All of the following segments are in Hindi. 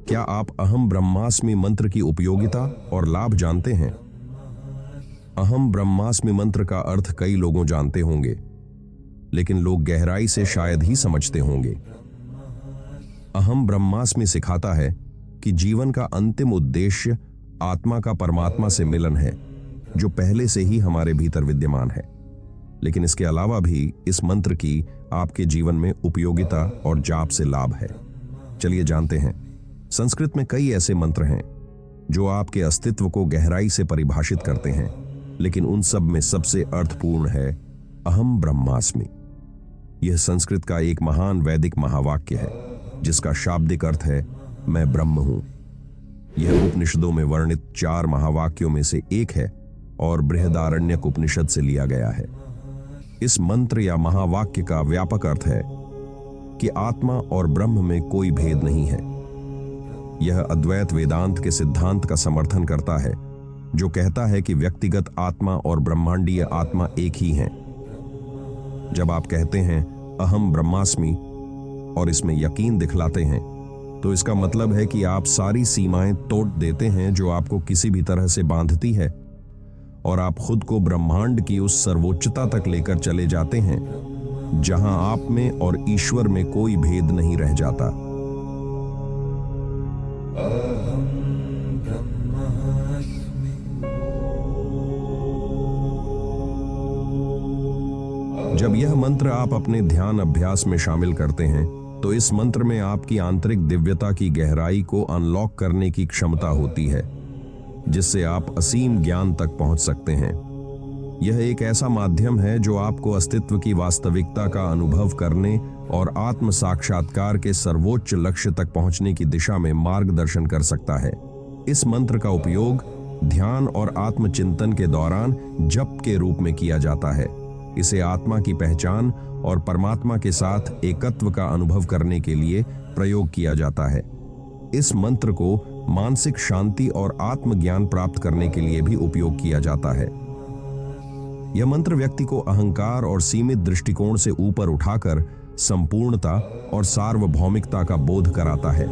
क्या आप अहम ब्रह्मास्मि मंत्र की उपयोगिता और लाभ जानते हैं? अहम ब्रह्मास्मि मंत्र का अर्थ कई लोगों जानते होंगे, लेकिन लोग गहराई से शायद ही समझते होंगे। अहम ब्रह्मास्मि सिखाता है कि जीवन का अंतिम उद्देश्य आत्मा का परमात्मा से मिलन है, जो पहले से ही हमारे भीतर विद्यमान है। लेकिन इसके अलावा भी इस मंत्र की आपके जीवन में उपयोगिता और जाप से लाभ है। चलिए जानते हैं। संस्कृत में कई ऐसे मंत्र हैं जो आपके अस्तित्व को गहराई से परिभाषित करते हैं, लेकिन उन सब में सबसे अर्थपूर्ण है अहम ब्रह्मास्मि। यह संस्कृत का एक महान वैदिक महावाक्य है, जिसका शाब्दिक अर्थ है मैं ब्रह्म हूं। यह उपनिषदों में वर्णित 4 महावाक्यों में से एक है और बृहदारण्यक उपनिषद से लिया गया है। इस मंत्र या महावाक्य का व्यापक अर्थ है कि आत्मा और ब्रह्म में कोई भेद नहीं है। यह अद्वैत वेदांत के सिद्धांत का समर्थन करता है, जो कहता है कि व्यक्तिगत आत्मा और ब्रह्मांडीय आत्मा एक ही हैं। जब आप कहते हैं अहम ब्रह्मास्मि और इसमें यकीन दिखलाते हैं, तो इसका मतलब है कि आप सारी सीमाएं तोड़ देते हैं जो आपको किसी भी तरह से बांधती है, और आप खुद को ब्रह्मांड की उस सर्वोच्चता तक लेकर चले जाते हैं जहां आप में और ईश्वर में कोई भेद नहीं रह जाता। जब यह मंत्र आप अपने ध्यान अभ्यास में शामिल करते हैं, तो इस मंत्र में आपकी आंतरिक दिव्यता की गहराई को अनलॉक करने की क्षमता होती है, जिससे आप असीम ज्ञान तक पहुंच सकते हैं। यह एक ऐसा माध्यम है जो आपको अस्तित्व की वास्तविकता का अनुभव करने और आत्म साक्षात्कार के सर्वोच्च लक्ष्य तक पहुंचने की दिशा में मार्गदर्शन कर सकता है। इस मंत्र का उपयोग ध्यान और आत्मचिंतन के दौरान जप के रूप में किया जाता है। इसे आत्मा की पहचान और परमात्मा के साथ एकत्व का अनुभव करने के लिए प्रयोग किया जाता है। इस मंत्र को मानसिक शांति और आत्मज्ञान प्राप्त करने के लिए भी उपयोग किया जाता है। यह मंत्र व्यक्ति को अहंकार और सीमित दृष्टिकोण से ऊपर उठाकर संपूर्णता और सार्वभौमिकता का बोध कराता है।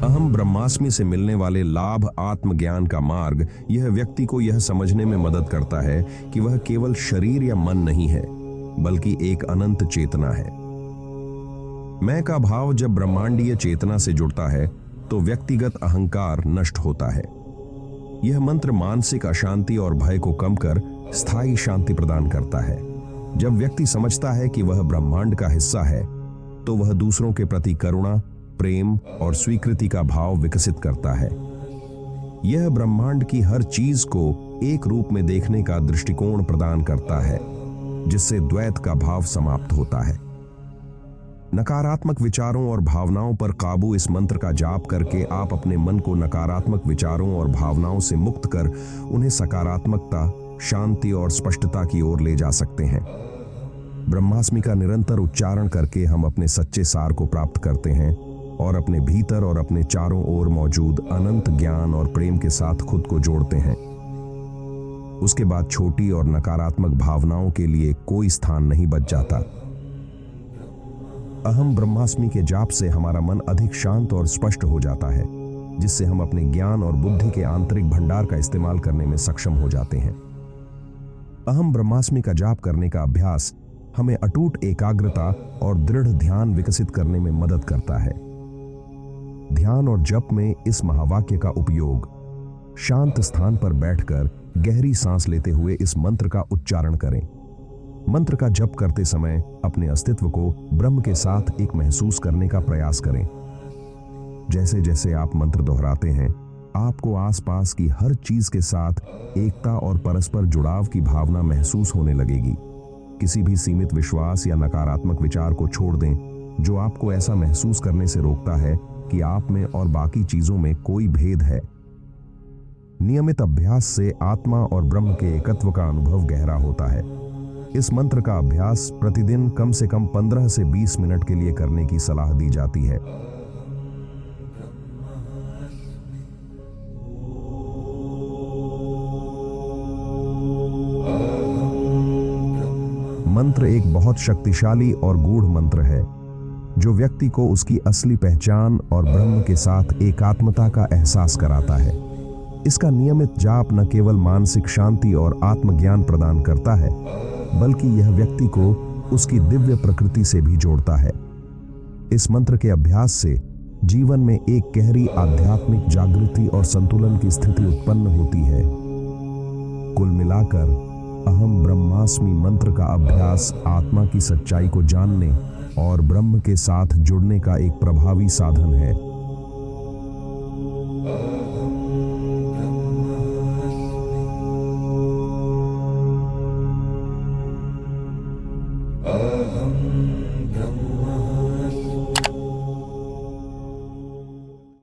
अहम ब्रह्मास्मि से मिलने वाले लाभ आत्मज्ञान का मार्ग यह व्यक्ति को यह समझने में मदद करता है कि वह केवल शरीर या मन नहीं है, बल्कि एक अनंत चेतना है। मैं का भाव जब ब्रह्मांडीय चेतना से जुड़ता है, तो व्यक्तिगत अहंकार नष्ट होता है। यह मंत्र मानसिक अशांति और भय को कम कर स्थायी शांति प्रदान करता है। जब व्यक्ति समझता है कि वह ब्रह्मांड का हिस्सा है, तो वह दूसरों के प्रति करुणा, प्रेम और स्वीकृति का भाव विकसित करता है। यह ब्रह्मांड की हर चीज को एक रूप में देखने का दृष्टिकोण प्रदान करता है, जिससे द्वैत का भाव समाप्त होता है। नकारात्मक विचारों और भावनाओं पर काबू इस मंत्र का जाप करके आप अपने मन को नकारात्मक विचारों और भावनाओं से मुक्त कर उन्हें सकारात्मकता, शांति और स्पष्टता की ओर ले जा सकते हैं। ब्रह्मास्मि का निरंतर उच्चारण करके हम अपने सच्चे सार को प्राप्त करते हैं और अपने भीतर और अपने चारों ओर मौजूद अनंत ज्ञान और प्रेम के साथ खुद को जोड़ते हैं। उसके बाद छोटी और नकारात्मक भावनाओं के लिए कोई स्थान नहीं बच जाता। अहम ब्रह्मास्मि के जाप से हमारा मन अधिक शांत और स्पष्ट हो जाता है, जिससे हम अपने ज्ञान और बुद्धि के आंतरिक भंडार का इस्तेमाल करने में सक्षम हो जाते हैं। अहम ब्रह्मास्मि का जाप करने का अभ्यास हमें अटूट एकाग्रता और दृढ़ ध्यान विकसित करने में मदद करता है। ध्यान और जप में इस महावाक्य का उपयोग शांत स्थान पर बैठकर गहरी सांस लेते हुए इस मंत्र का उच्चारण करें। मंत्र का जप करते समय अपने अस्तित्व को ब्रह्म के साथ एक महसूस करने का प्रयास करें। जैसे जैसे आप मंत्र दोहराते हैं, आपको आसपास की हर चीज के साथ एकता और परस्पर जुड़ाव की भावना महसूस होने लगेगी। किसी भी सीमित विश्वास या नकारात्मक विचार को छोड़ दें, जो आपको ऐसा महसूस करने से रोकता है कि आप में और बाकी चीजों में कोई भेद है। नियमित अभ्यास से आत्मा और ब्रह्म के एकत्व का अनुभव गहरा होता है। इस मंत्र का अभ्यास प्रतिदिन कम से कम 15 से 20 मिनट के लिए करने की सलाह दी जाती है। मंत्र एक बहुत शक्तिशाली और गूढ़ मंत्र है जो व्यक्ति को उसकी असली पहचान और ब्रह्म के साथ एकात्मता का एहसास कराता है। इसका नियमित जाप न केवल मानसिक शांति और आत्मज्ञान प्रदान करता है, बल्कि यह व्यक्ति को उसकी दिव्य प्रकृति से भी जोड़ता है। इस मंत्र के अभ्यास से जीवन में एक गहरी आध्यात्मिक जागृति और संतुलन की स्थिति उत्पन्न होती है। कुल मिलाकर अहम ब्रह्मास्मि मंत्र का अभ्यास आत्मा की सच्चाई को जानने और ब्रह्म के साथ जुड़ने का एक प्रभावी साधन है। अहम ब्रह्म